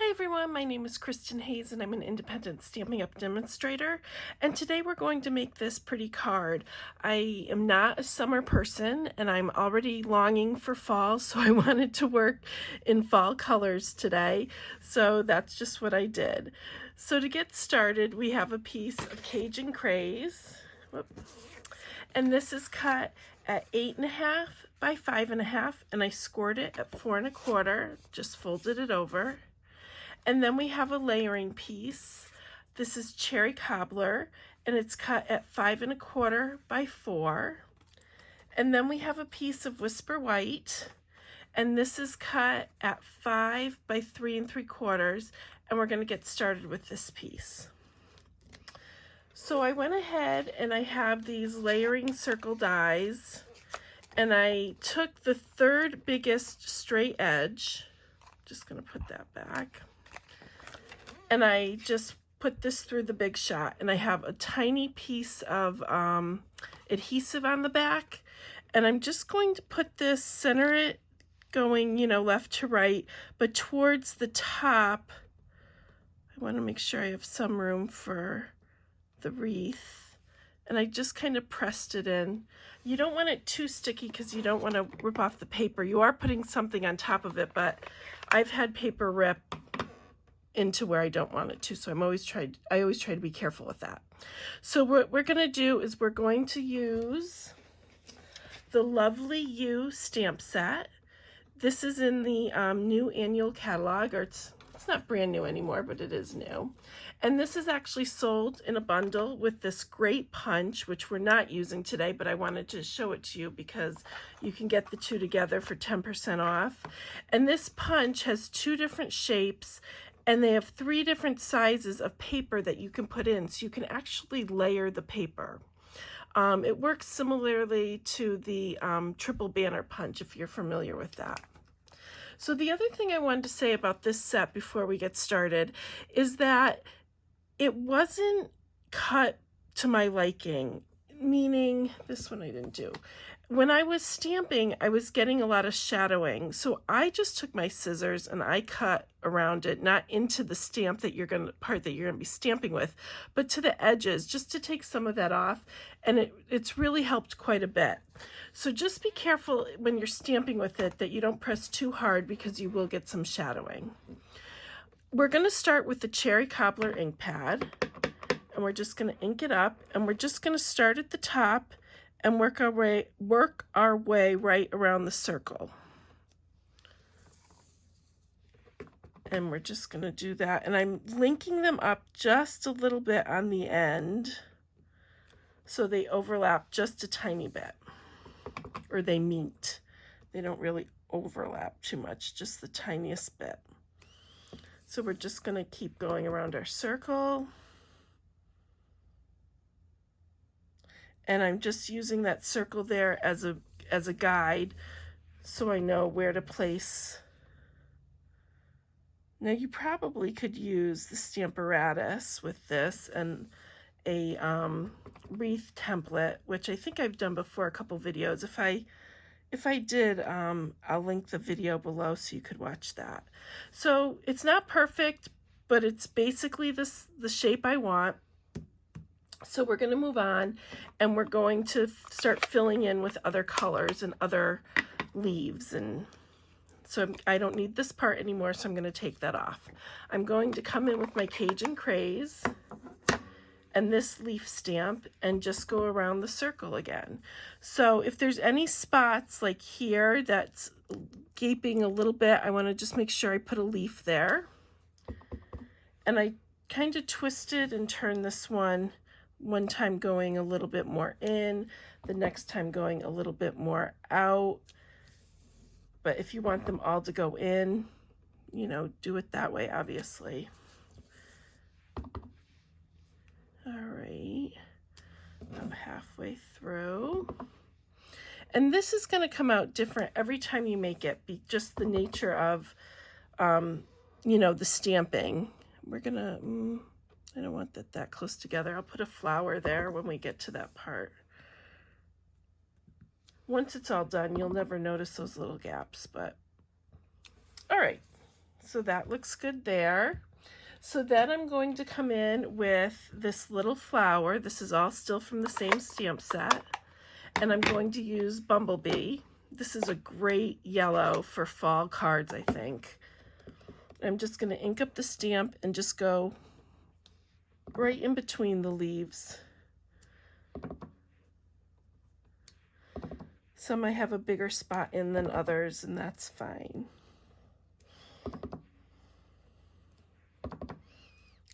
Hi everyone, my name is Kristin Hayes and I'm an independent Stampin' Up demonstrator, and today we're going to make this pretty card. I am not a summer person and I'm already longing for fall, so I wanted to work in fall colors today, so that's just what I did. So to get started, we have a piece of Cajun Craze, and this is cut at 8.5 by 5.5, and I scored it at 4 1/4, just folded it over. And then we have a layering piece. This is Cherry Cobbler, and it's cut at 5 1/4 by 4. And then we have a piece of Whisper White, and this is cut at 5 by 3 3/4, and we're going to get started with this piece. So I went ahead and I have these layering circle dies, and I took the third biggest straight edge, just going to put that back, and I just put this through the big shot, and I have a tiny piece of adhesive on the back, and I'm just going to put this, center it going, left to right, but towards the top. I want to make sure I have some room for the wreath, and I just kind of pressed it in. You don't want it too sticky because you don't want to rip off the paper. You are putting something on top of it, but I've had paper rip into where I don't want it to, so I always try to be careful with that. So what we're going to do is we're going to use the Lovely You stamp set. This is in the new annual catalog, or it's not brand new anymore, but it is new. And this is actually sold in a bundle with this great punch, which we're not using today, but I wanted to show it to you because you can get the two together for 10% off. And this punch has 2 different shapes, and they have 3 different sizes of paper that you can put in, so you can actually layer the paper. It works similarly to the triple banner punch, if you're familiar with that. So the other thing I wanted to say about this set before we get started is that it wasn't cut to my liking, meaning this one I didn't do. When I was stamping, I was getting a lot of shadowing, so I just took my scissors and I cut around it, not into the stamp that part that you're gonna be stamping with, but to the edges, just to take some of that off, and it's really helped quite a bit. So just be careful when you're stamping with it that you don't press too hard, because you will get some shadowing. We're gonna start with the Cherry Cobbler ink pad, and we're just gonna ink it up, and we're just gonna start at the top and work our way right around the circle. And we're just going to do that, and I'm linking them up just a little bit on the end so they overlap just a tiny bit, or they meet. They don't really overlap too much, just the tiniest bit. So we're just going to keep going around our circle. And I'm just using that circle there as a guide, so I know where to place. Now you probably could use the Stampartus with this and a wreath template, which I think I've done before a couple videos. If I did, I'll link the video below so you could watch that. So it's not perfect, but it's basically the shape I want. So we're going to move on, and we're going to start filling in with other colors and other leaves. And so I don't need this part anymore, so I'm going to take that off. I'm going to come in with my Cajun Craze and this leaf stamp and just go around the circle again. So if there's any spots like here that's gaping a little bit, I want to just make sure I put a leaf there. And I kind of twisted and turned this one time going a little bit more in, the next time going a little bit more out. But if you want them all to go in, do it that way, obviously. All right, I'm halfway through. And this is going to come out different every time you make it, just the nature of, the stamping. We're going to... I don't want that close together. I'll put a flower there when we get to that part. Once it's all done, you'll never notice those little gaps, but all right. So that looks good there. So then I'm going to come in with this little flower. This is all still from the same stamp set. And I'm going to use Bumblebee. This is a great yellow for fall cards, I think. I'm just going to ink up the stamp and just go right in between the leaves. Some I have a bigger spot in than others, and that's fine.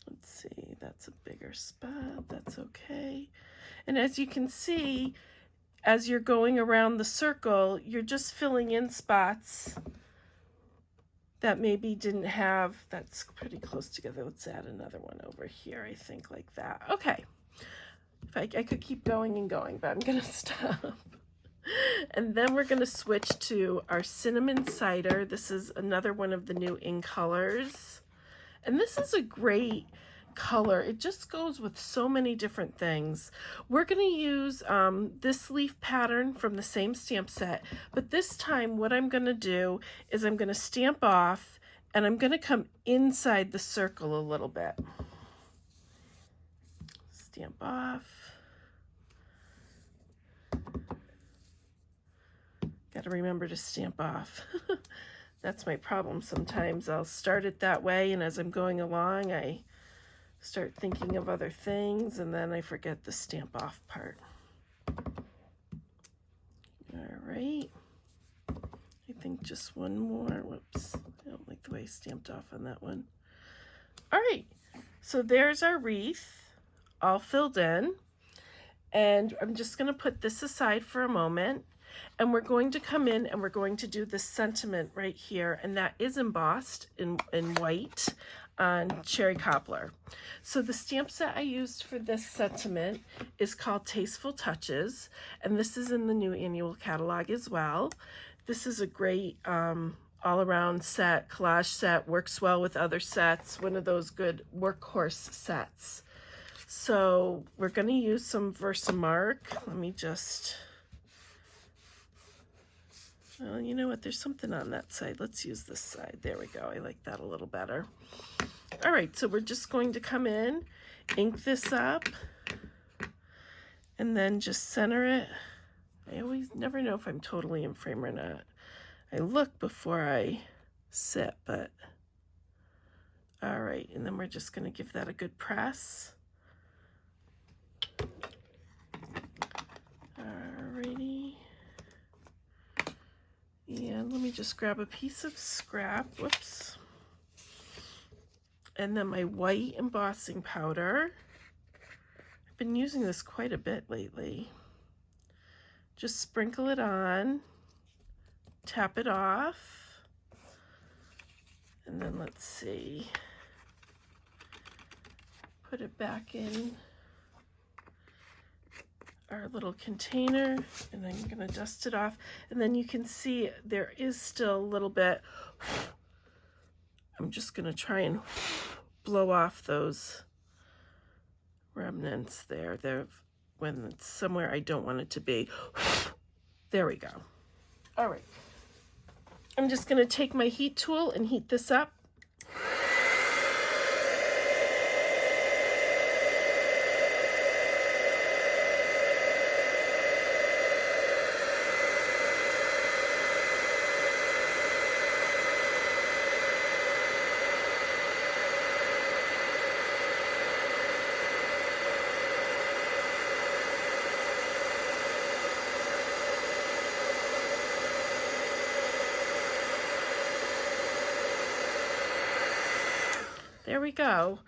Let's see, that's a bigger spot, that's okay. And as you can see, as you're going around the circle, you're just filling in spots that maybe didn't have, that's pretty close together. Let's add another one over here, I think, like that. Okay, if I could keep going and going, but I'm gonna stop. And then we're going to switch to our cinnamon cider. This is another one of the new in colors. And this is a great color. It just goes with so many different things. We're going to use this leaf pattern from the same stamp set. But this time what I'm going to do is I'm going to stamp off and I'm going to come inside the circle a little bit. Stamp off. Got to remember to stamp off. That's my problem sometimes. I'll start it that way, and as I'm going along, I start thinking of other things, and then I forget the stamp off part. All right. I think just one more. Whoops. I don't like the way I stamped off on that one. All right. So there's our wreath all filled in. And I'm just going to put this aside for a moment. And we're going to come in and we're going to do the sentiment right here, and that is embossed in white on cherry cobbler. So the stamp set I used for this sentiment is called Tasteful Touches, and this is in the new annual catalog as well. This is a great all-around set, collage set, works well with other sets, one of those good workhorse sets. So we're going to use some Versamark. Let me just... Well, you know what? There's something on that side. Let's use this side. There we go. I like that a little better. All right, so we're just going to come in, ink this up, and then just center it. I always never know if I'm totally in frame or not. I look before I sit, but all right. And then we're just going to give that a good press. Alrighty. And let me just grab a piece of scrap, whoops. And then my white embossing powder. I've been using this quite a bit lately. Just sprinkle it on, tap it off, and then let's see, put it back in our little container, and I'm going to dust it off, and then you can see there is still a little bit. I'm just going to try and blow off those remnants there. When it's somewhere I don't want it to be. There we go. All right. I'm just going to take my heat tool and heat this up. There we go.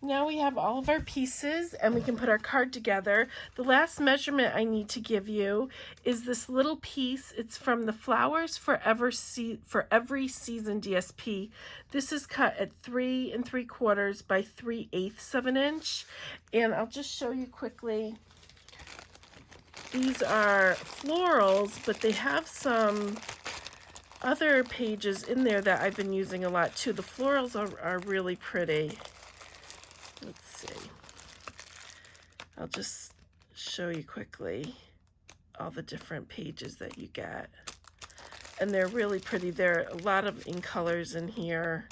Now we have all of our pieces and we can put our card together. The last measurement I need to give you is this little piece. It's from the Flowers for Every Season DSP. This is cut at 3 3/4 by 3/8 of an inch. And I'll just show you quickly. These are florals, but they have some other pages in there that I've been using a lot too. The florals are really pretty. Let's see. I'll just show you quickly all the different pages that you get. and they're really pretty. There are a lot of ink colors in here.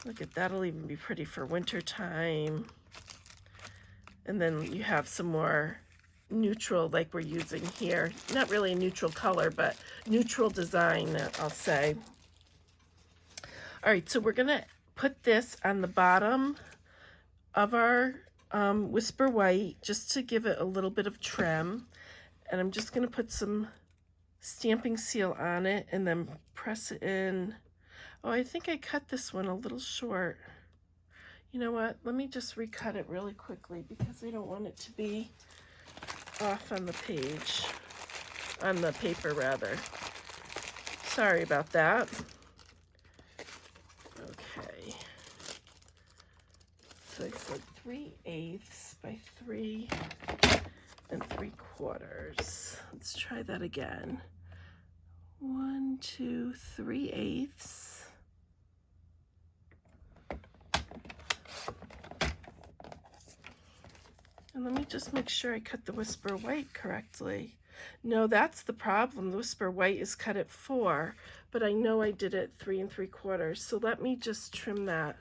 Look at that'll even be pretty for winter time. And then you have some more neutral like we're using here. Not really a neutral color, but neutral design, I'll say. All right, so we're gonna put this on the bottom of our Whisper White just to give it a little bit of trim. And I'm just gonna put some stamping seal on it and then press it in. Oh, I think I cut this one a little short. You know what? Let me just recut it really quickly because I don't want it to be off on the page, on the paper rather. Sorry about that. Okay. So I said 3/8 by 3 3/4. Let's try that again. 1, 2, 3/8. And let me just make sure I cut the Whisper White correctly. No, that's the problem. The Whisper White is cut at 4, but I know I did it 3 3/4. So let me just trim that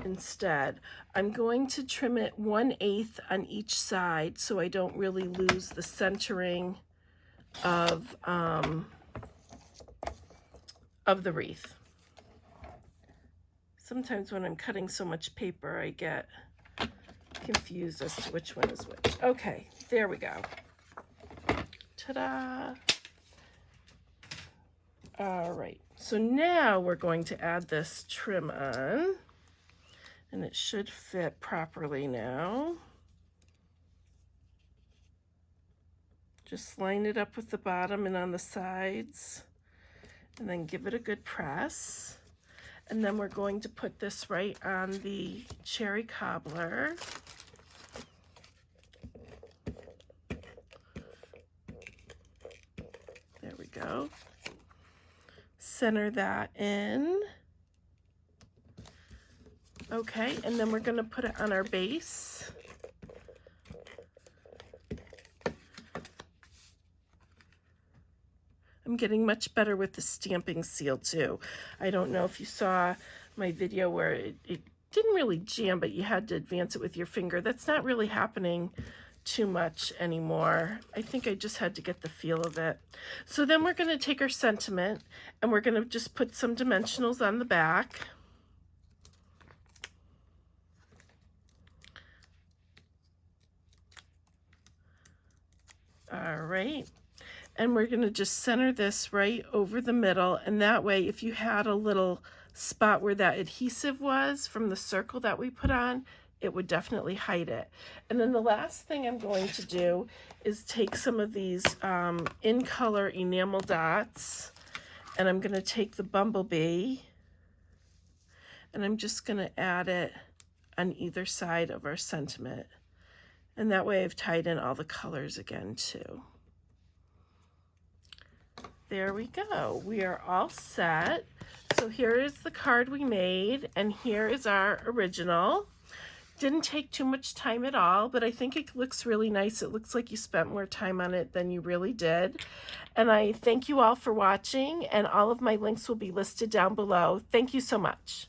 instead. I'm going to trim it 1/8 on each side so I don't really lose the centering of the wreath. Sometimes when I'm cutting so much paper, I get confused as to which one is which. Okay, there we go. Ta-da! All right, so now we're going to add this trim on, and it should fit properly now. Just line it up with the bottom and on the sides, and then give it a good press. And then we're going to put this right on the cherry cobbler. There we go. Center that in. Okay, and then we're going to put it on our base. I'm getting much better with the stamping seal too. I don't know if you saw my video where it didn't really jam, but you had to advance it with your finger. That's not really happening too much anymore. I think I just had to get the feel of it. So then we're going to take our sentiment and we're going to just put some dimensionals on the back. All right. And we're going to just center this right over the middle, and that way if you had a little spot where that adhesive was from the circle that we put on, it would definitely hide it. And then the last thing I'm going to do is take some of these in color enamel dots, and I'm going to take the bumblebee and I'm just going to add it on either side of our sentiment, and that way I've tied in all the colors again too. There we go. We are all set. So here is the card we made, and here is our original. Didn't take too much time at all, but I think it looks really nice. It looks like you spent more time on it than you really did. And I thank you all for watching, and all of my links will be listed down below. Thank you so much.